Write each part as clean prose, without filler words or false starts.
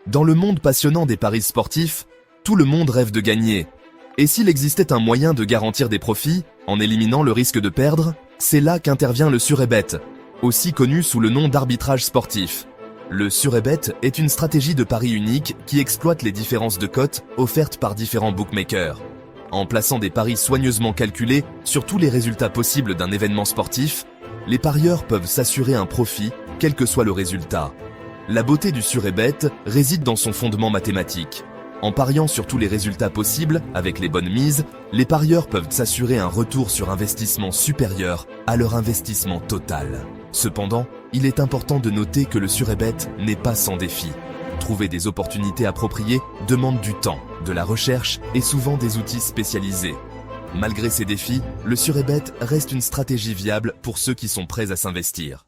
Dans le monde passionnant des paris sportifs, tout le monde rêve de gagner. Et s'il existait un moyen de garantir des profits, en éliminant le risque de perdre, c'est là qu'intervient le surebet, aussi connu sous le nom d'arbitrage sportif. Le surebet est une stratégie de pari unique qui exploite les différences de cotes offertes par différents bookmakers. En plaçant des paris soigneusement calculés sur tous les résultats possibles d'un événement sportif, les parieurs peuvent s'assurer un profit, quel que soit le résultat. La beauté du surebet réside dans son fondement mathématique. En pariant sur tous les résultats possibles, avec les bonnes mises, les parieurs peuvent s'assurer un retour sur investissement supérieur à leur investissement total. Cependant, il est important de noter que le surebet n'est pas sans défi. Trouver des opportunités appropriées demande du temps, de la recherche et souvent des outils spécialisés. Malgré ces défis, le surebet reste une stratégie viable pour ceux qui sont prêts à s'investir.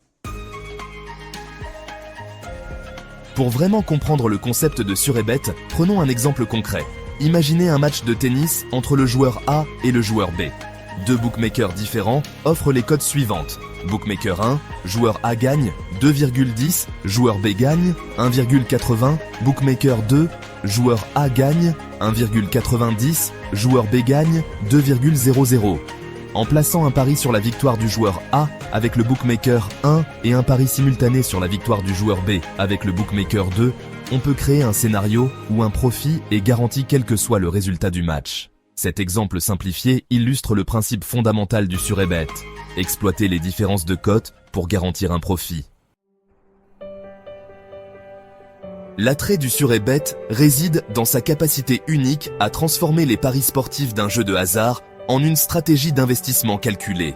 Pour vraiment comprendre le concept de surebet, prenons un exemple concret. Imaginez un match de tennis entre le joueur A et le joueur B. Deux bookmakers différents offrent les cotes suivantes. Bookmaker 1, joueur A gagne 2,10, joueur B gagne 1,80, Bookmaker 2, joueur A gagne 1,90, joueur B gagne 2,00. En plaçant un pari sur la victoire du joueur A avec le bookmaker 1 et un pari simultané sur la victoire du joueur B avec le bookmaker 2, on peut créer un scénario où un profit est garanti quel que soit le résultat du match. Cet exemple simplifié illustre le principe fondamental du surebet, exploiter les différences de cotes pour garantir un profit. L'attrait du surebet réside dans sa capacité unique à transformer les paris sportifs d'un jeu de hasard en une stratégie d'investissement calculée.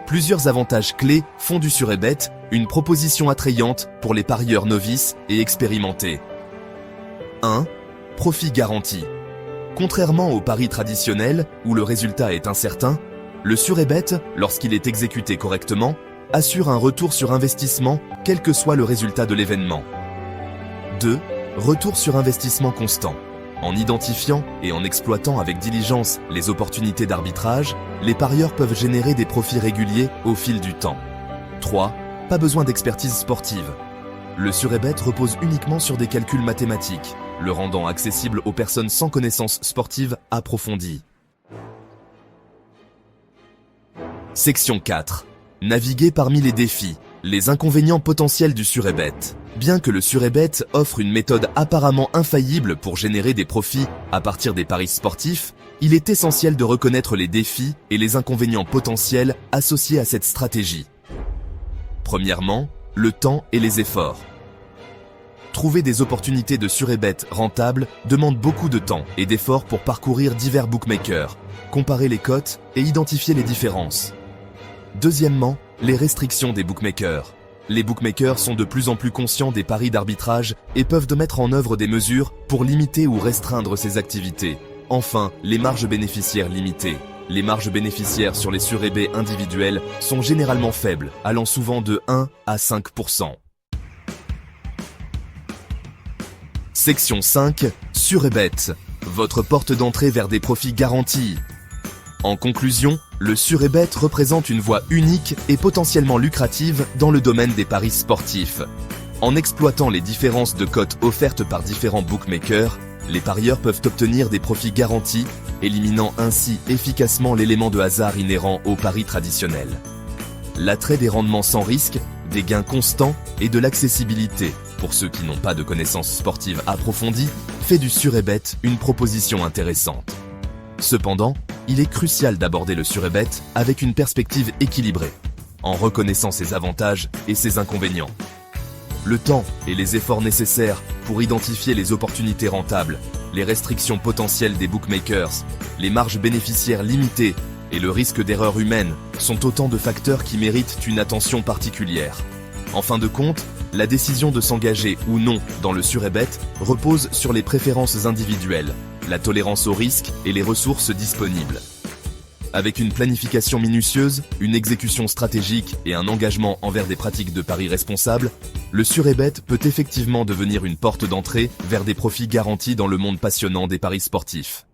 Plusieurs avantages clés font du surebet une proposition attrayante pour les parieurs novices et expérimentés. 1. Profit garanti. Contrairement aux paris traditionnels où le résultat est incertain, le surebet, lorsqu'il est exécuté correctement, assure un retour sur investissement quel que soit le résultat de l'événement. 2. Retour sur investissement constant. En identifiant et en exploitant avec diligence les opportunités d'arbitrage, les parieurs peuvent générer des profits réguliers au fil du temps. 3. Pas besoin d'expertise sportive. Le surebet repose uniquement sur des calculs mathématiques, le rendant accessible aux personnes sans connaissances sportives approfondies. Section 4. Naviguer parmi les défis, les inconvénients potentiels du surebet. Bien que le surebet offre une méthode apparemment infaillible pour générer des profits à partir des paris sportifs, il est essentiel de reconnaître les défis et les inconvénients potentiels associés à cette stratégie. Premièrement, le temps et les efforts. Trouver des opportunités de surebet rentables demande beaucoup de temps et d'efforts pour parcourir divers bookmakers, comparer les cotes et identifier les différences. Deuxièmement, les restrictions des bookmakers. Les bookmakers sont de plus en plus conscients des paris d'arbitrage et peuvent mettre en œuvre des mesures pour limiter ou restreindre ces activités. Enfin, les marges bénéficiaires limitées. Les marges bénéficiaires sur les surebets individuels sont généralement faibles, allant souvent de 1 à 5%. Section 5. Surebet. Votre porte d'entrée vers des profits garantis. En conclusion, le surebet représente une voie unique et potentiellement lucrative dans le domaine des paris sportifs. En exploitant les différences de cotes offertes par différents bookmakers, les parieurs peuvent obtenir des profits garantis, éliminant ainsi efficacement l'élément de hasard inhérent aux paris traditionnels. L'attrait des rendements sans risque, des gains constants et de l'accessibilité, pour ceux qui n'ont pas de connaissances sportives approfondies, fait du surebet une proposition intéressante. Cependant, il est crucial d'aborder le surebet avec une perspective équilibrée, en reconnaissant ses avantages et ses inconvénients. Le temps et les efforts nécessaires pour identifier les opportunités rentables, les restrictions potentielles des bookmakers, les marges bénéficiaires limitées et le risque d'erreur humaine sont autant de facteurs qui méritent une attention particulière. En fin de compte, la décision de s'engager ou non dans le surebet repose sur les préférences individuelles, la tolérance au risque et les ressources disponibles. Avec une planification minutieuse, une exécution stratégique et un engagement envers des pratiques de paris responsables, le surebet peut effectivement devenir une porte d'entrée vers des profits garantis dans le monde passionnant des paris sportifs.